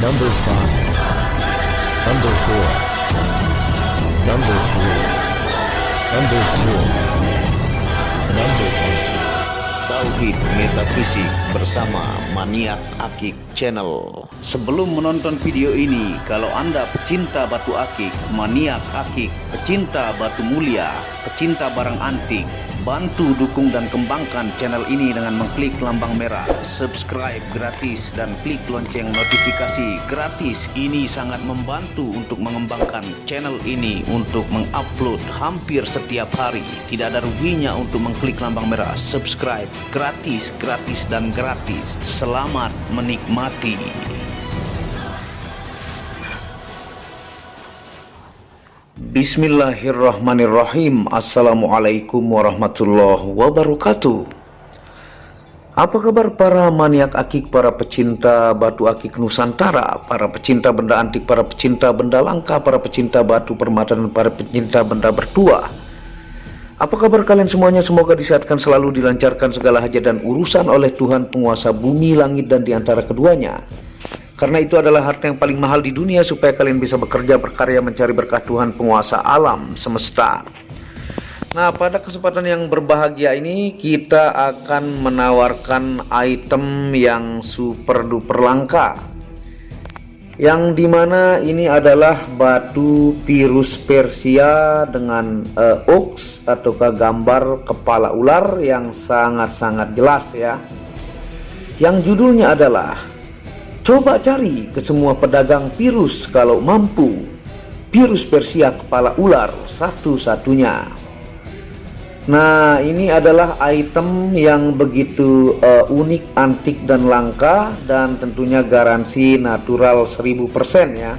Number 5, Number 4, Number 3, Number 2, Number 1. Tauhid Metafisik bersama Maniak Akik Channel. Sebelum menonton video ini, kalau Anda pecinta batu akik, maniak akik, pecinta batu mulia, pecinta barang antik, bantu dukung dan kembangkan channel ini dengan mengklik lambang merah subscribe gratis dan klik lonceng notifikasi gratis. Ini sangat membantu untuk mengembangkan channel ini untuk mengupload hampir setiap hari. Tidak ada ruginya untuk mengklik lambang merah subscribe, gratis dan gratis. Selamat menikmati. Bismillahirrahmanirrahim. Assalamualaikum warahmatullahi wabarakatuh. Apa kabar para maniak akik, para pecinta batu akik Nusantara, para pecinta benda antik, para pecinta benda langka, para pecinta batu permata, dan para pecinta benda bertuah? Apa kabar kalian semuanya? Semoga disehatkan selalu, dilancarkan segala hajat dan urusan oleh Tuhan penguasa bumi, langit, dan di antara keduanya. Karena itu adalah harta yang paling mahal di dunia, supaya kalian bisa bekerja, berkarya, mencari berkah Tuhan penguasa alam semesta. Nah, pada kesempatan yang berbahagia ini kita akan menawarkan item yang super duper langka, yang dimana ini adalah batu Pirus Persia dengan oaks ataukah gambar kepala ular yang sangat-sangat jelas ya, yang judulnya adalah coba cari ke semua pedagang Pirus kalau mampu, Pirus Persia kepala ular satu-satunya. Nah, ini adalah item yang begitu unik, antik, dan langka, dan tentunya garansi natural 1000% ya.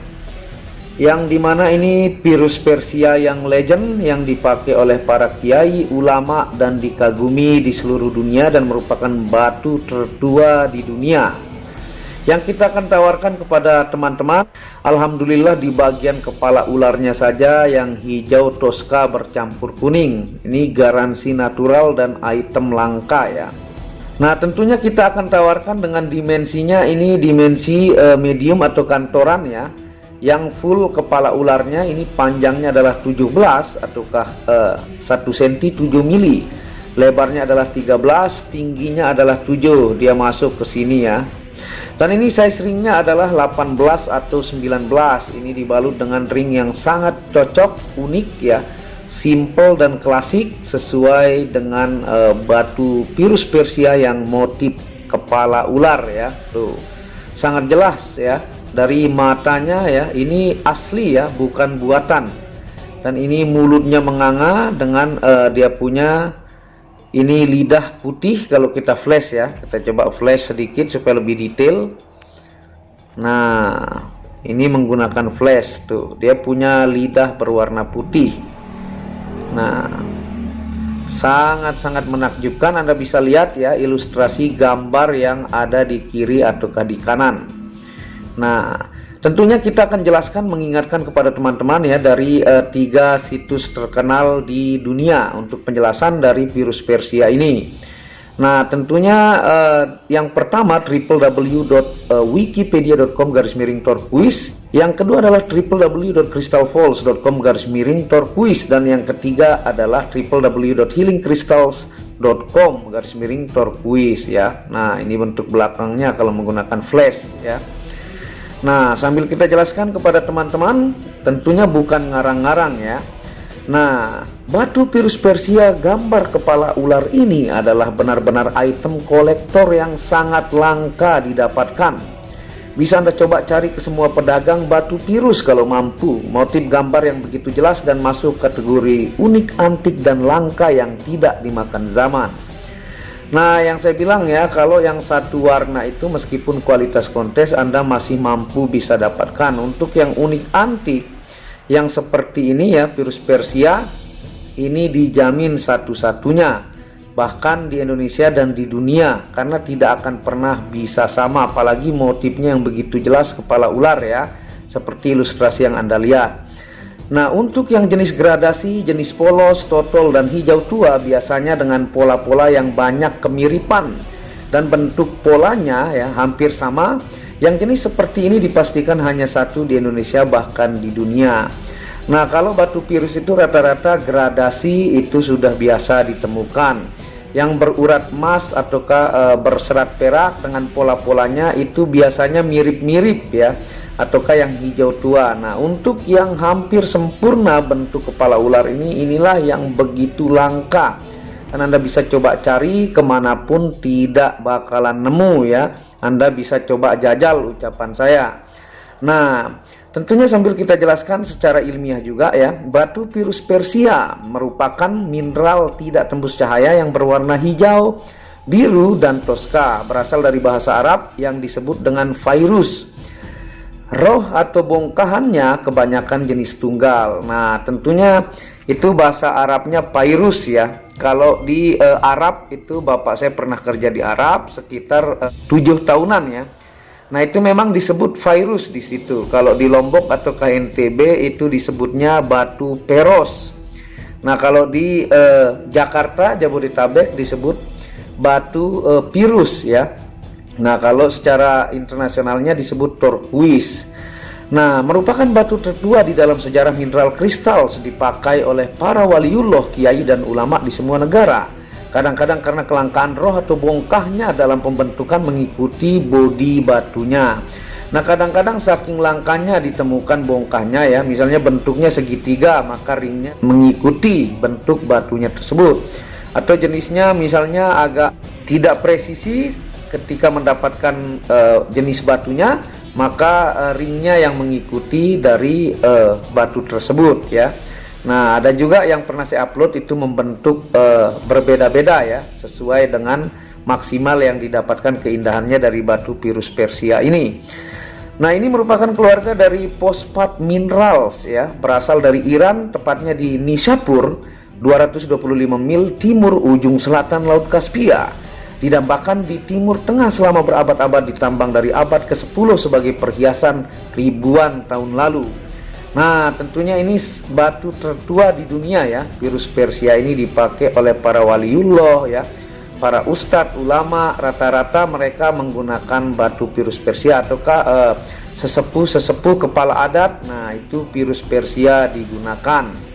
Yang dimana ini Pirus Persia yang legend, yang dipakai oleh para kiai, ulama, dan dikagumi di seluruh dunia, dan merupakan batu tertua di dunia. Yang kita akan tawarkan kepada teman-teman, alhamdulillah di bagian kepala ularnya saja yang hijau toska bercampur kuning. Ini garansi natural dan item langka ya. Nah, tentunya kita akan tawarkan dengan dimensinya, ini dimensi medium atau kantoran ya. Yang full kepala ularnya ini panjangnya adalah 17 ataukah 1 cm 7 mili. Lebarnya adalah 13, tingginya adalah 7. Dia masuk ke sini ya. Dan ini size ringnya adalah 18 atau 19. Ini dibalut dengan ring yang sangat cocok, unik ya, simple dan klasik, sesuai dengan batu Pirus Persia yang motif kepala ular ya. Tuh, sangat jelas ya, dari matanya ya, ini asli ya, bukan buatan. Dan ini mulutnya menganga dengan dia punya ini lidah putih. Kalau kita flash ya, kita coba flash sedikit supaya lebih detail. Nah, ini menggunakan flash tuh, dia punya lidah berwarna putih. Nah, sangat-sangat menakjubkan. Anda bisa lihat ya ilustrasi gambar yang ada di kiri ataukah di kanan. Nah, tentunya kita akan jelaskan, mengingatkan kepada teman-teman ya, dari 3 situs terkenal di dunia untuk penjelasan dari Pirus Persia ini. Nah, tentunya yang pertama www.wikipedia.com/turquoise, yang kedua adalah www.crystalfalls.com/turquoise, dan yang ketiga adalah www.healingcrystals.com/turquoise ya. Nah, ini bentuk belakangnya kalau menggunakan flash ya. Nah, sambil kita jelaskan kepada teman-teman, tentunya bukan ngarang-ngarang ya. Nah, batu Pirus Persia gambar kepala ular ini adalah benar-benar item kolektor yang sangat langka didapatkan. Bisa Anda coba cari ke semua pedagang batu Pirus kalau mampu. Motif gambar yang begitu jelas dan masuk kategori unik, antik, dan langka yang tidak dimakan zaman. Nah, yang saya bilang ya, kalau yang satu warna itu meskipun kualitas kontes Anda masih mampu bisa dapatkan. Untuk yang unik antik yang seperti ini ya, Pirus Persia ini dijamin satu-satunya bahkan di Indonesia dan di dunia, karena tidak akan pernah bisa sama, apalagi motifnya yang begitu jelas kepala ular ya, seperti ilustrasi yang Anda lihat. Nah, untuk yang jenis gradasi, jenis polos, totol, dan hijau tua biasanya dengan pola-pola yang banyak kemiripan dan bentuk polanya ya hampir sama. Yang jenis seperti ini dipastikan hanya satu di Indonesia, bahkan di dunia. Nah, kalau batu pirus itu rata-rata gradasi itu sudah biasa ditemukan. Yang berurat emas ataukah berserat perak dengan pola-polanya itu biasanya mirip-mirip ya, ataukah yang hijau tua. Nah, untuk yang hampir sempurna bentuk kepala ular inilah yang begitu langka. Dan Anda bisa coba cari kemanapun tidak bakalan nemu ya. Anda bisa coba jajal ucapan saya. Nah, tentunya sambil kita jelaskan secara ilmiah juga ya, batu pirus Persia merupakan mineral tidak tembus cahaya yang berwarna hijau, biru, dan toska. Berasal dari bahasa Arab yang disebut dengan fairus. Roh atau bongkahannya kebanyakan jenis tunggal. Nah, tentunya itu bahasa Arabnya fairus ya. Kalau di Arab itu bapak saya pernah kerja di Arab sekitar 7 tahunan ya. Nah, itu memang disebut fairus di situ. Kalau di Lombok atau KNTB itu disebutnya batu peros. Nah, kalau di Jakarta, Jabodetabek disebut batu pirus ya. Nah, kalau secara internasionalnya disebut turquoise. Nah, merupakan batu tertua di dalam sejarah mineral kristal, dipakai oleh para waliullah, kiai, dan ulama di semua negara. Kadang-kadang karena kelangkaan roh atau bongkahnya dalam pembentukan mengikuti bodi batunya. Nah, kadang-kadang saking langkanya ditemukan bongkahnya ya, misalnya bentuknya segitiga, maka ringnya mengikuti bentuk batunya tersebut. Atau jenisnya misalnya agak tidak presisi ketika mendapatkan jenis batunya, maka ringnya yang mengikuti dari batu tersebut ya. Nah, ada juga yang pernah saya upload itu membentuk berbeda-beda ya, sesuai dengan maksimal yang didapatkan keindahannya dari batu pirus Persia ini. Nah, ini merupakan keluarga dari fosfat minerals ya, berasal dari Iran, tepatnya di Nishapur, 225 mil timur ujung selatan Laut Kaspia. Didambakan di Timur Tengah selama berabad-abad, ditambang dari abad ke-10 sebagai perhiasan ribuan tahun lalu. Nah, tentunya ini batu tertua di dunia ya. Pirus Persia ini dipakai oleh para waliullah ya, para ustadz, ulama. Rata-rata mereka menggunakan batu pirus Persia ataukah sesepuh-sesepuh kepala adat. Nah, itu pirus Persia digunakan.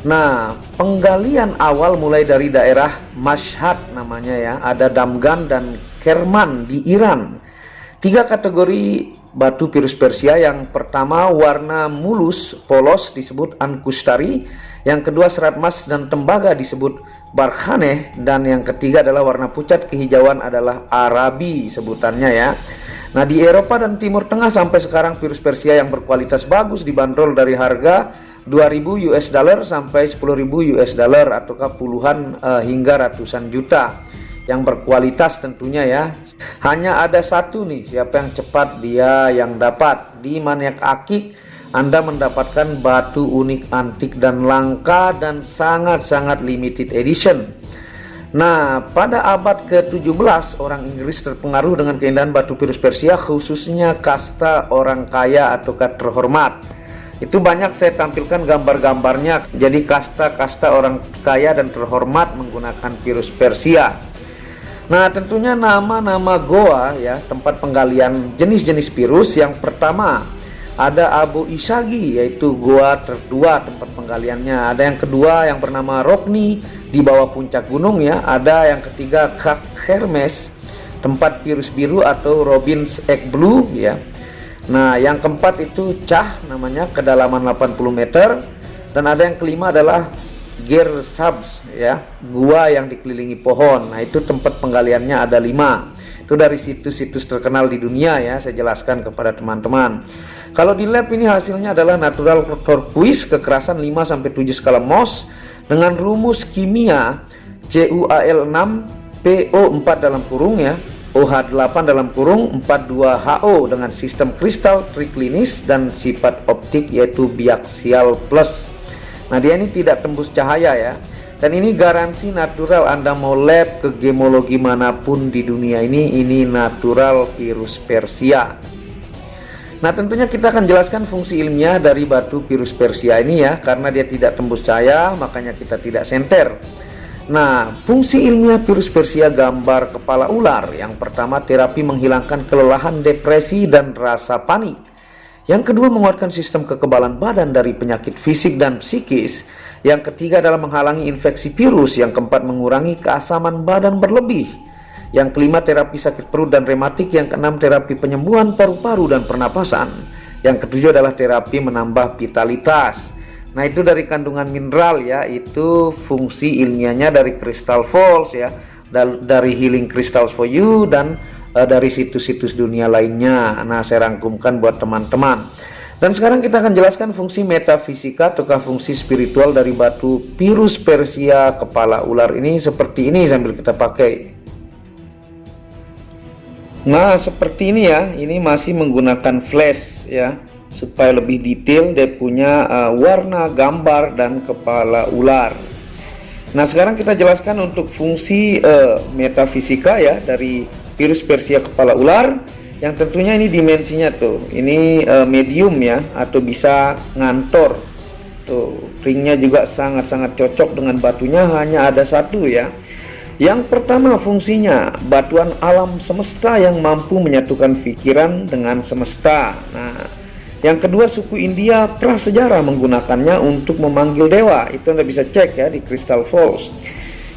Nah, penggalian awal mulai dari daerah Mashhad namanya ya, ada Damgan dan Kerman di Iran. 3 kategori batu pirus Persia. Yang pertama warna mulus polos disebut Ankustari, yang kedua serat emas dan tembaga disebut Barkhaneh, dan yang ketiga adalah warna pucat kehijauan adalah Arabi sebutannya ya. Nah, di Eropa dan Timur Tengah sampai sekarang pirus Persia yang berkualitas bagus dibanderol dari harga $2.000 sampai $10.000 ataukah puluhan hingga ratusan juta. Yang berkualitas tentunya ya. Hanya ada satu nih, siapa yang cepat dia yang dapat. Di Maniak Akik Anda mendapatkan batu unik, antik, dan langka, dan sangat-sangat limited edition. Nah, pada abad ke-17 orang Inggris terpengaruh dengan keindahan batu pirus Persia, khususnya kasta orang kaya ataukah terhormat. Itu banyak saya tampilkan gambar-gambarnya. Jadi kasta-kasta orang kaya dan terhormat menggunakan pirus Persia. Nah, tentunya nama-nama goa ya, tempat penggalian jenis-jenis pirus. Yang pertama ada Abu Ishagi, yaitu goa tertua tempat penggaliannya. Ada yang kedua yang bernama Rokni di bawah puncak gunung ya. Ada yang ketiga Kak Hermes, tempat pirus biru atau Robin's Egg Blue ya. Nah, yang keempat itu Cah namanya, kedalaman 80 meter. Dan ada yang kelima adalah Gersabs ya, gua yang dikelilingi pohon. Nah, itu tempat penggaliannya ada 5. Itu dari situs-situs terkenal di dunia ya, saya jelaskan kepada teman-teman. Kalau di lab ini hasilnya adalah natural turquoise, kekerasan 5-7 skala Mohs dengan rumus kimia CuAl6 PO4 dalam kurung ya, OH8 dalam kurung 42HO dengan sistem kristal triklinis dan sifat optik yaitu biaksial plus. Nah, dia ini tidak tembus cahaya ya. Dan ini garansi natural. Anda mau lab ke gemologi manapun di dunia ini natural pirus Persia. Nah, tentunya kita akan jelaskan fungsi ilmiah dari batu pirus Persia ini ya. Karena dia tidak tembus cahaya, makanya kita tidak senter. Nah, fungsi ilmiah virus Persia gambar kepala ular. Yang pertama, terapi menghilangkan kelelahan, depresi, dan rasa panik. Yang kedua, menguatkan sistem kekebalan badan dari penyakit fisik dan psikis. Yang ketiga adalah menghalangi infeksi virus. Yang keempat, mengurangi keasaman badan berlebih. Yang kelima, terapi sakit perut dan rematik. Yang keenam, terapi penyembuhan paru-paru dan pernapasan. Yang ketujuh adalah terapi menambah vitalitas. Nah, itu dari kandungan mineral ya, itu fungsi ilmiahnya dari Crystal Falls ya, dari Healing Crystals for You dan dari situs-situs dunia lainnya. Nah, saya rangkumkan buat teman-teman. Dan sekarang kita akan jelaskan fungsi metafisika ataukah fungsi spiritual dari batu virus Persia kepala ular ini seperti ini sambil kita pakai. Nah, seperti ini ya, ini masih menggunakan flash ya, supaya lebih detail. Dia punya warna, gambar, dan kepala ular. Nah, sekarang kita jelaskan untuk fungsi metafisika ya dari virus Persia kepala ular, yang tentunya ini dimensinya tuh, ini medium ya, atau bisa ngantor tuh. Ringnya juga sangat-sangat cocok dengan batunya, hanya ada satu ya. Yang pertama, fungsinya batuan alam semesta yang mampu menyatukan pikiran dengan semesta. Nah, yang kedua, suku India prasejarah menggunakannya untuk memanggil dewa. Itu Anda bisa cek ya di Crystal Falls.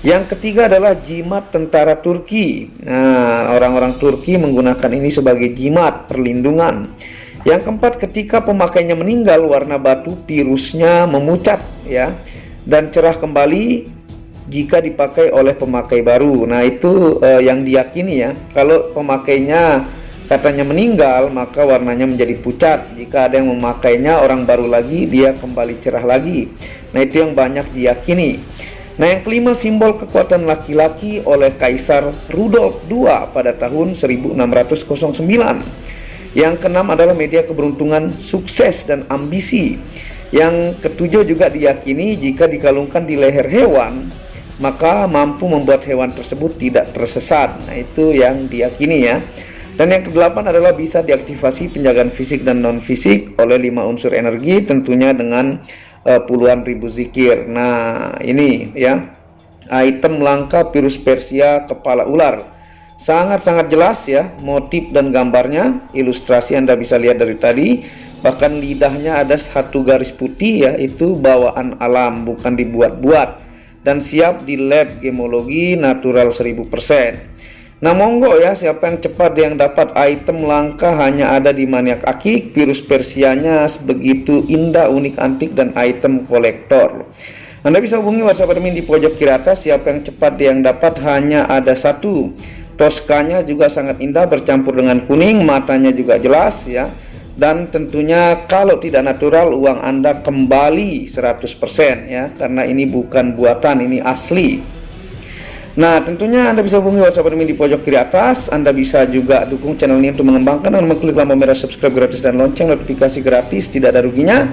Yang ketiga adalah jimat tentara Turki. Nah, orang-orang Turki menggunakan ini sebagai jimat perlindungan. Yang keempat, ketika pemakainya meninggal, warna batu virusnya memucat ya, dan cerah kembali jika dipakai oleh pemakai baru. Nah, itu yang diyakini ya. Kalau pemakainya katanya meninggal, maka warnanya menjadi pucat. Jika ada yang memakainya orang baru lagi, dia kembali cerah lagi. Nah, itu yang banyak diyakini. Nah, yang kelima, simbol kekuatan laki-laki oleh Kaisar Rudolf II pada tahun 1609. Yang keenam adalah media keberuntungan, sukses, dan ambisi. Yang ketujuh juga diyakini jika dikalungkan di leher hewan, maka mampu membuat hewan tersebut tidak tersesat. Nah, itu yang diyakini ya. Dan yang kedelapan adalah bisa diaktifasi penjagaan fisik dan non fisik oleh 5 unsur energi, tentunya dengan puluhan ribu zikir. Nah, ini ya, item langka virus Persia kepala ular. Sangat-sangat jelas ya motif dan gambarnya. Ilustrasi Anda bisa lihat dari tadi. Bahkan lidahnya ada satu garis putih ya, itu bawaan alam, bukan dibuat-buat. Dan siap di lab gemologi natural 1000%. Nah, monggo ya, siapa yang cepat yang dapat item langka hanya ada di Maniak Akik. Virus Persianya begitu indah, unik, antik, dan item kolektor. Anda bisa hubungi WhatsApp admin di pojok kiri atas. Siapa yang cepat yang dapat hanya ada satu. Toskanya juga sangat indah bercampur dengan kuning, matanya juga jelas ya. Dan tentunya kalau tidak natural, uang Anda kembali 100% ya, karena ini bukan buatan, ini asli. Nah, tentunya Anda bisa hubungi WhatsApp admin di pojok kiri atas. Anda bisa juga dukung channel ini untuk mengembangkan dan mengklik lampu merah subscribe gratis dan lonceng notifikasi gratis, tidak ada ruginya.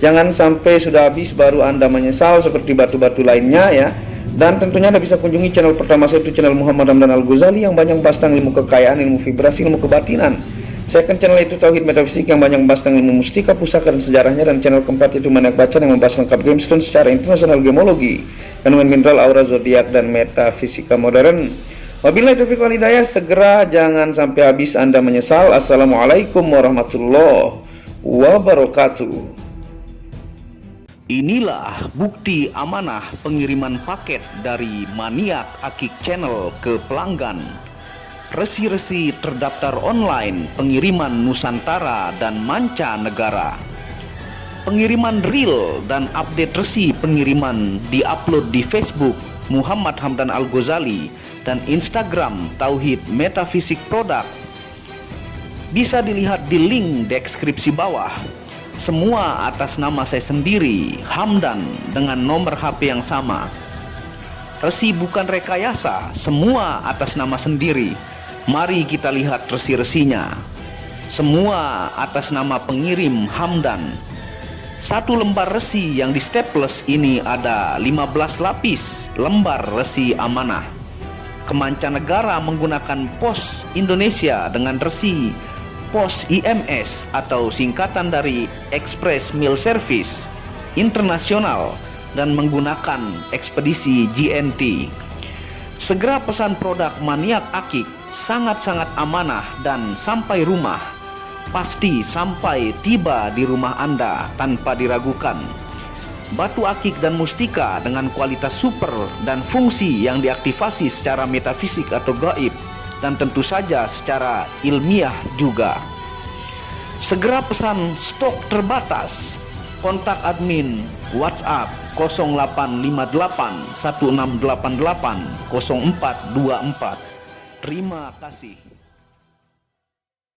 Jangan sampai sudah habis baru Anda menyesal seperti batu-batu lainnya ya. Dan tentunya Anda bisa kunjungi channel pertama saya, itu channel Muhammad Hamdan Al-Ghazali, yang banyak membahas tentang ilmu kekayaan, ilmu vibrasi, ilmu kebatinan. Second channel itu Tauhid Metafisik, yang banyak membahas tentang ilmu mustika, pusaka, dan sejarahnya. Dan channel keempat itu Maniak Baca, yang membahas lengkap gemstone secara internasional, gemologi, kandungan mineral, aura, zodiak, dan metafisika modern. Wabillahi taufiq wal hidayah. Segera, jangan sampai habis Anda menyesal. Assalamualaikum warahmatullahi wabarakatuh. Inilah bukti amanah pengiriman paket dari Maniak Akik Channel ke pelanggan. Resi-resi terdaftar online pengiriman Nusantara dan mancanegara. Pengiriman real dan update resi pengiriman diupload di Facebook Muhammad Hamdan Al-Ghazali dan Instagram Tauhid Metafisik Produk. Bisa dilihat di link deskripsi bawah. Semua atas nama saya sendiri, Hamdan, dengan nomor HP yang sama. Resi bukan rekayasa, semua atas nama sendiri. Mari kita lihat resi-resinya. Semua atas nama pengirim Hamdan. Satu lembar resi yang di staples ini ada 15 lapis lembar resi amanah. Kemancanegara menggunakan pos Indonesia dengan resi pos IMS atau singkatan dari Express Mail Service Internasional dan menggunakan ekspedisi GNT. Segera pesan produk Maniak Akik, sangat-sangat amanah dan sampai rumah. Pasti sampai tiba di rumah Anda tanpa diragukan. Batu akik dan mustika dengan kualitas super dan fungsi yang diaktifasi secara metafisik atau gaib, dan tentu saja secara ilmiah juga. Segera pesan, stok terbatas. Kontak admin WhatsApp 0858 1688 0424. Terima kasih.